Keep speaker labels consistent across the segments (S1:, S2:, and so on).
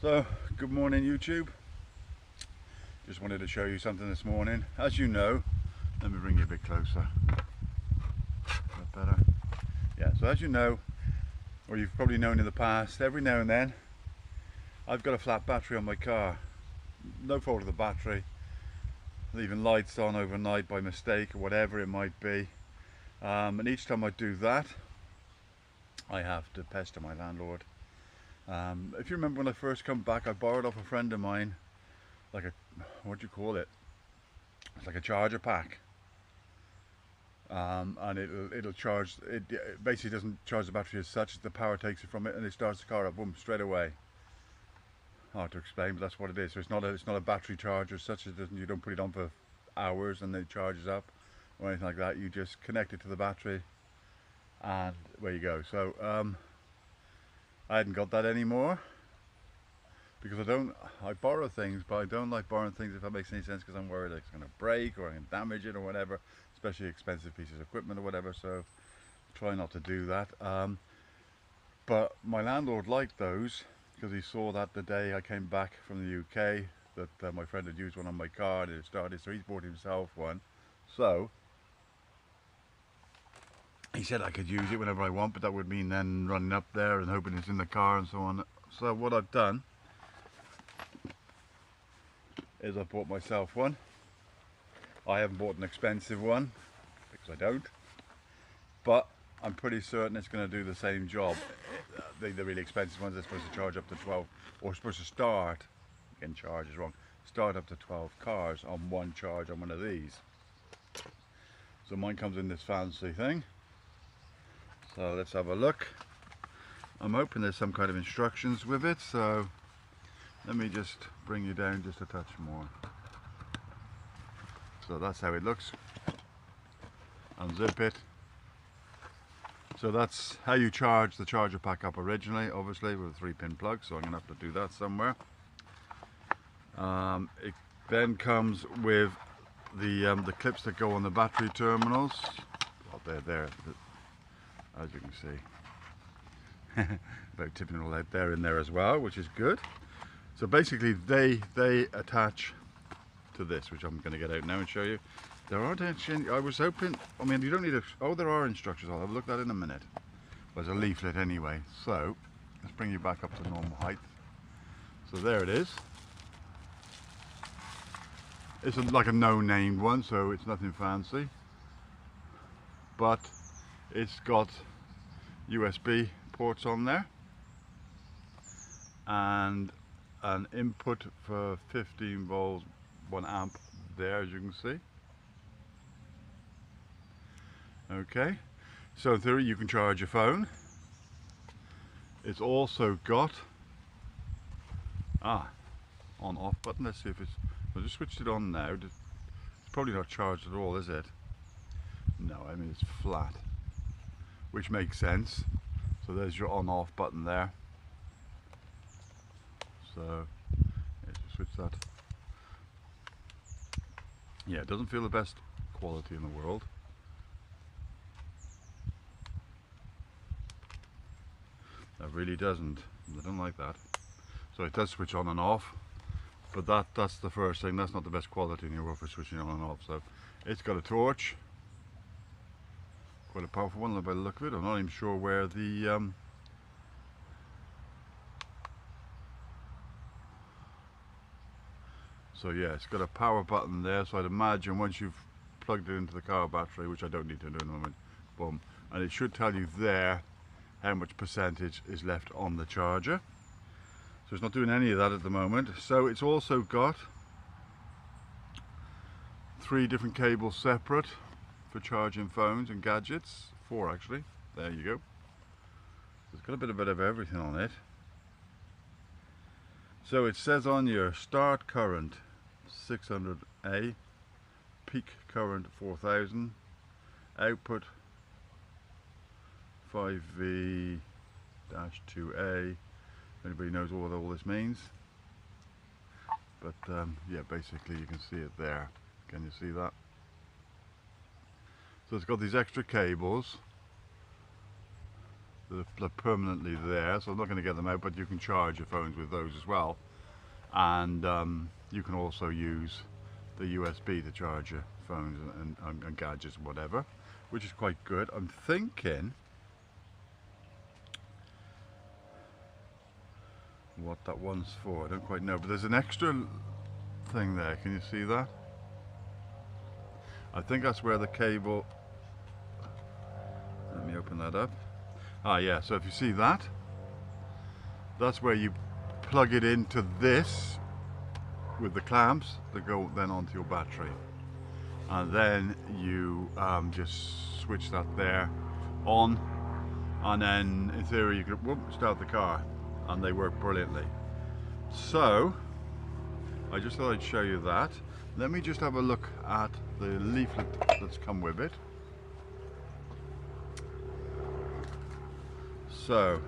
S1: So, good morning YouTube. Just wanted to show you something this morning. As you know, let me bring you a bit closer. A bit better. Yeah, so as you know, or you've probably known in the past, every now and then I've got a flat battery on my car. No fault of the battery. Leaving lights on overnight by mistake or whatever it might be. And each time I do that, I have to pester my landlord. If you remember when I first come back, I borrowed off a friend of mine, like a, what do you call it? It's like a charger pack. And it'll charge, it basically doesn't charge the battery as such, the power takes it from it and it starts the car up, boom, straight away. Hard to explain, but that's what it is. So it's not a battery charger such as you don't put it on for hours and then it charges up or anything like that. You just connect it to the battery and there you go. So I hadn't got that anymore because I borrow things, but I don't like borrowing things, if that makes any sense, because I'm worried it's going to break or I can damage it or whatever, especially expensive pieces of equipment or whatever. So try not to do that. But my landlord liked those because he saw that the day I came back from the UK that my friend had used one on my car and it started, so he's bought himself one. So he said I could use it whenever I want, but that would mean then running up there and hoping it's in the car and so on. So what I've done is I've bought myself one. I haven't bought an expensive one because I don't, but I'm pretty certain it's going to do the same job. The really expensive ones are supposed to charge up to 12, or supposed to start, again charge is wrong, start up to 12 cars on one charge on one of these. So mine comes in this fancy thing. So let's have a look. I'm hoping there's some kind of instructions with it, so let me just bring you down just a touch more. So that's how it looks. Unzip it. So that's how you charge the charger pack up originally, obviously with a 3-pin plug, so I'm going to have to do that somewhere. It then comes with the clips that go on the battery terminals. Well, they're there, as you can see. About tipping all out, they're in there as well, which is good. So basically they attach to this, which I'm going to get out now and show you. There aren't actually, I was hoping, I mean you don't need oh there are instructions, I'll have a look at that in a minute. There's a leaflet anyway, so let's bring you back up to normal height. So there it is. It's like a no-named one, so it's nothing fancy. But it's got USB ports on there. And an input for 15 volts, 1 amp there, as you can see. Okay, so in theory you can charge your phone. It's also got on off button. Let's see if it's, I just switched it on now. It's probably not charged at all, is it? No, I mean it's flat, which makes sense. So there's your on off button there. So let's switch that. Yeah, it doesn't feel the best quality in the world. That really doesn't. I don't like that. So it does switch on and off, but that's the first thing. That's not the best quality in the world for switching on and off. So it's got a torch, quite a powerful one by the look of it. I'm not even sure where the so yeah, it's got a power button there. So I'd imagine once you've plugged it into the car battery, which I don't need to do in a moment, boom, and it should tell you there how much percentage is left on the charger. So it's not doing any of that at the moment. So it's also got 3 different cables separate for charging phones and gadgets. 4 actually. There you go. It's got a bit of everything on it. So it says on your start current 600A, peak current 4000, output 5V-2A. Anybody knows what all this means? But yeah, basically you can see it there. Can you see that? So it's got these extra cables they're permanently there, so I'm not going to get them out, but you can charge your phones with those as well. And you can also use the USB to charge your phones and gadgets and whatever, which is quite good. I'm thinking what that one's for, I don't quite know, but there's an extra thing there, can you see that? I think that's where the cable, let me open that up. Ah yeah, so if you see that, that's where you plug it into this with the clamps that go then onto your battery, and then you just switch that there on, and then in theory you could start the car, and they work brilliantly. So I just thought I'd show you that. Let me just have a look at the leaflet that's come with it. So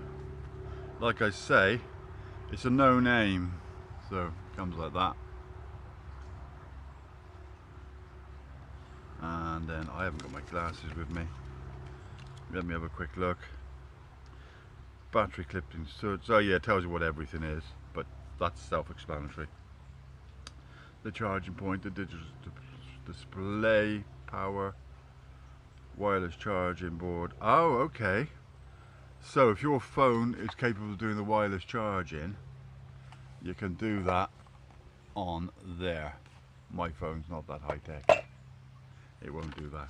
S1: like I say, it's a no name, so it comes like that. And then I haven't got my glasses with me. Let me have a quick look. Battery clipped insert. So yeah, it tells you what everything is, but that's self-explanatory. The charging point, the digital display, power, wireless charging board. Oh, okay. So if your phone is capable of doing the wireless charging, you can do that on there. My phone's not that high tech. It won't do that.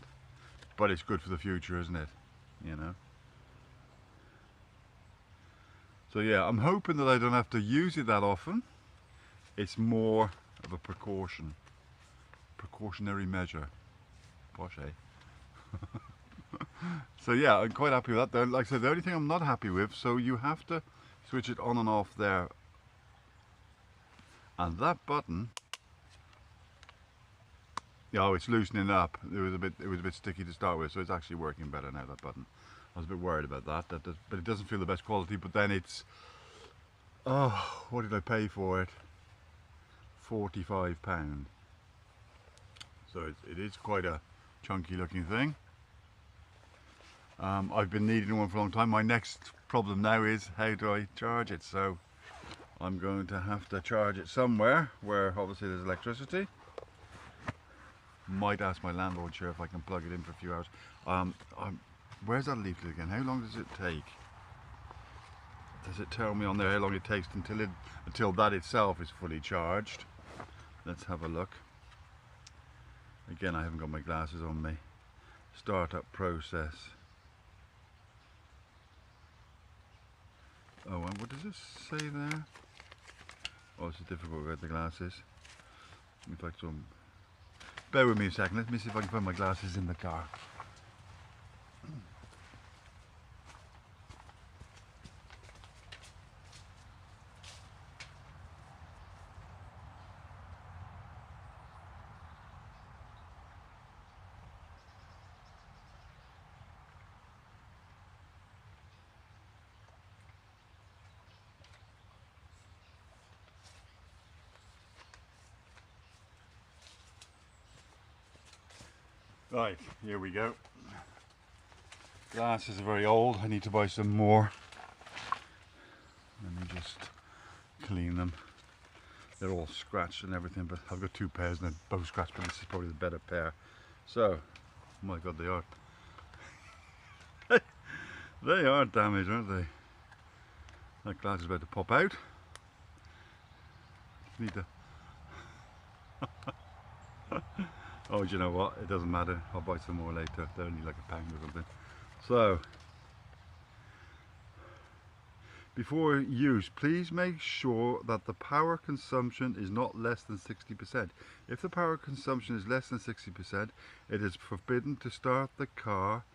S1: But it's good for the future, isn't it? You know. So yeah, I'm hoping that I don't have to use it that often. It's more of a precautionary measure. Posh, eh? So yeah, I'm quite happy with that. Like I said, the only thing I'm not happy with, so you have to switch it on and off there. And that button, oh, it's loosening up. It was a bit sticky to start with, so it's actually working better now, that button. I was a bit worried about that, but it doesn't feel the best quality. But then it's, oh, what did I pay for it? £45. So it is quite a chunky looking thing. I've been needing one for a long time. My next problem now is how do I charge it? So I'm going to have to charge it somewhere where obviously there's electricity. Might ask my landlord sure if I can plug it in for a few hours. Where's that leaflet again? How long does it take? Does it tell me on there how long it takes until that itself is fully charged? Let's have a look. Again, I haven't got my glasses on me. Startup process. Oh, and what does it say there? Oh, it's difficult without the glasses. In fact, bear with me a second. Let me see if I can find my glasses in the car. Right, here we go. Glasses are very old. I need to buy some more. Let me just clean them. They're all scratched and everything, but I've got two pairs and they're both scratched, but this is probably the better pair. So, oh my god, they are. They are damaged, aren't they? That glass is about to pop out. Need to. Oh, do you know what? It doesn't matter. I'll buy some more later. They're only like £1 or something. So, before use, please make sure that the power consumption is not less than 60%. If the power consumption is less than 60%, it is forbidden to start the car,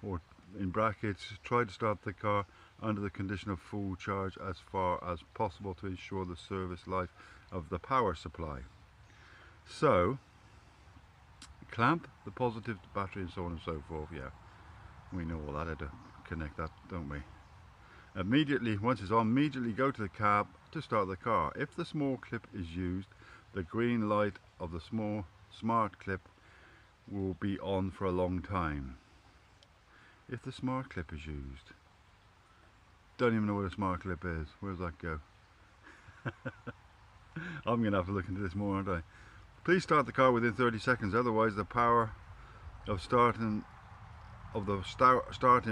S1: or in brackets, try to start the car under the condition of full charge as far as possible to ensure the service life of the power supply. So, clamp the positive to battery and so on and so forth. Yeah, we know all that, how to connect that, don't we? Immediately, once it's on, immediately go to the cab to start the car. If the small clip is used, the green light of the smart clip will be on for a long time. if the smart clip is used. Don't even know what a smart clip is. Where does that go? I'm going to have to look into this more, aren't I? Please start the car within 30 seconds, otherwise the power of starting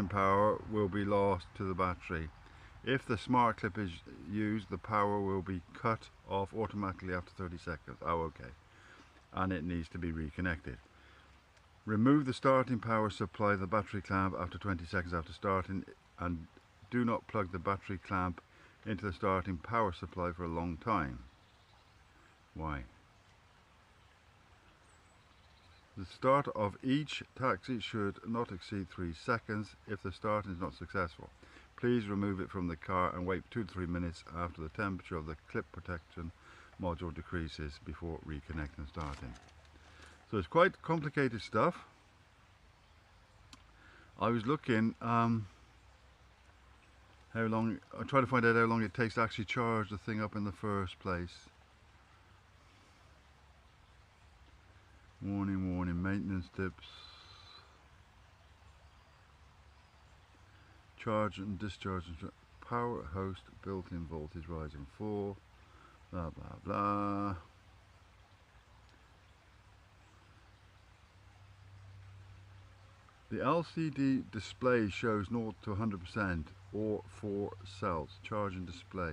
S1: power will be lost to the battery. If the smart clip is used, the power will be cut off automatically after 30 seconds. Oh, okay. And it needs to be reconnected. Remove the starting power supply, the battery clamp, after 20 seconds after starting, and do not plug the battery clamp into the starting power supply for a long time. Why? The start of each taxi should not exceed 3 seconds if the start is not successful. Please remove it from the car and wait 2 to 3 minutes after the temperature of the clip protection module decreases before reconnecting and starting. So it's quite complicated stuff. I was looking how long, I tried to find out how long it takes to actually charge the thing up in the first place. Warning, warning, maintenance tips. Charge and discharge, power host, built-in voltage rising 4, blah blah blah. The LCD display shows 0 to 100% or 4 cells. Charge and display.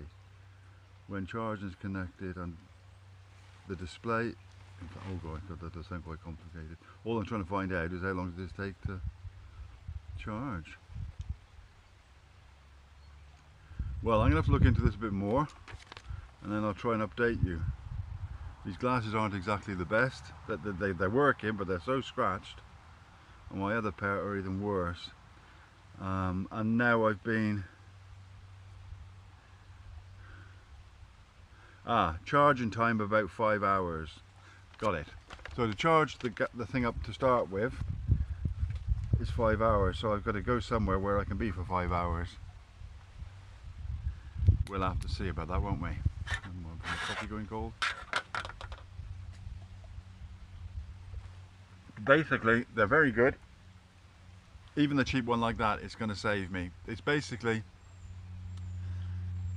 S1: When charging is connected and the display, oh god, that does sound quite complicated. All I'm trying to find out is how long does this take to charge. Well, I'm going to have to look into this a bit more and then I'll try and update you. These glasses aren't exactly the best. They're working, but they're so scratched. And my other pair are even worse. And now I've been... charging time about 5 hours. Got it. So to charge the thing up to start with is 5 hours. So I've got to go somewhere where I can be for 5 hours. We'll have to see about that, won't we? Coffee going cold. Basically, they're very good. Even the cheap one like that is going to save me. It's basically,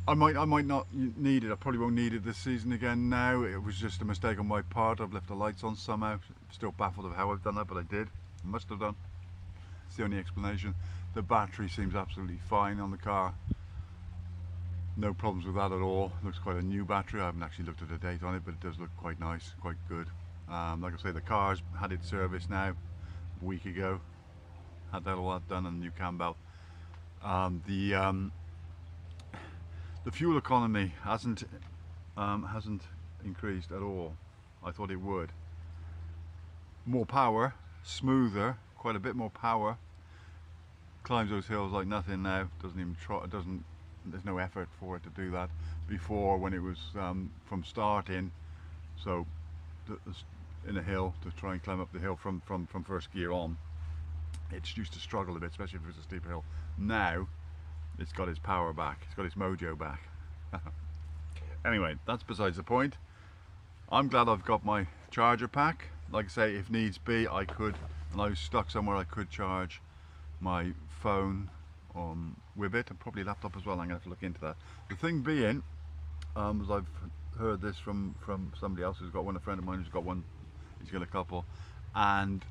S1: I might not need it. I probably won't need it this season again now. It was just a mistake on my part. I've left the lights on somehow. Still baffled of how I've done that, but I did. I must have done. It's the only explanation. The battery seems absolutely fine on the car. No problems with that at all. Looks quite a new battery. I haven't actually looked at the date on it, but it does look quite nice, quite good. Like I say, the car's had its service now a week ago. Had all that done and a new cam belt. The fuel economy hasn't increased at all. I thought it would. More power, smoother, quite a bit more power. Climbs those hills like nothing now. Doesn't even try. There's no effort for it to do that. Before, when it was from starting, so in a hill to try and climb up the hill from first gear on, it used to struggle a bit, especially if it was a steep hill. Now it's got its power back, it's got its mojo back. Anyway, that's besides the point. I'm glad I've got my charger pack. Like I say, if needs be, I could, and I was stuck somewhere, I could charge my phone with it, and probably laptop as well. I'm going to have to look into that. The thing being, as I've heard this from somebody else who's got one, a friend of mine who's got one, he's got a couple, and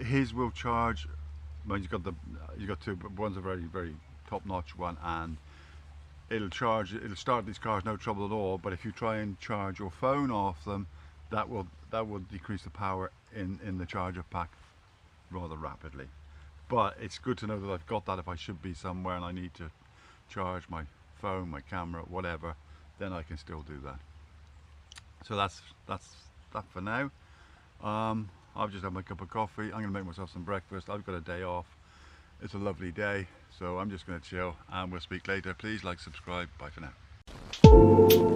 S1: his will charge. Well, he's got two, but one's a very, very top-notch one, and it'll start these cars no trouble at all. But if you try and charge your phone off them, that will decrease the power in the charger pack rather rapidly. But it's good to know that I've got that if I should be somewhere and I need to charge my phone, my camera, whatever, then I can still do that. So that's that for now. I've just had my cup of coffee. I'm going to make myself some breakfast. I've got a day off. It's a lovely day, so I'm just going to chill, and we'll speak later. Please like, subscribe. Bye for now.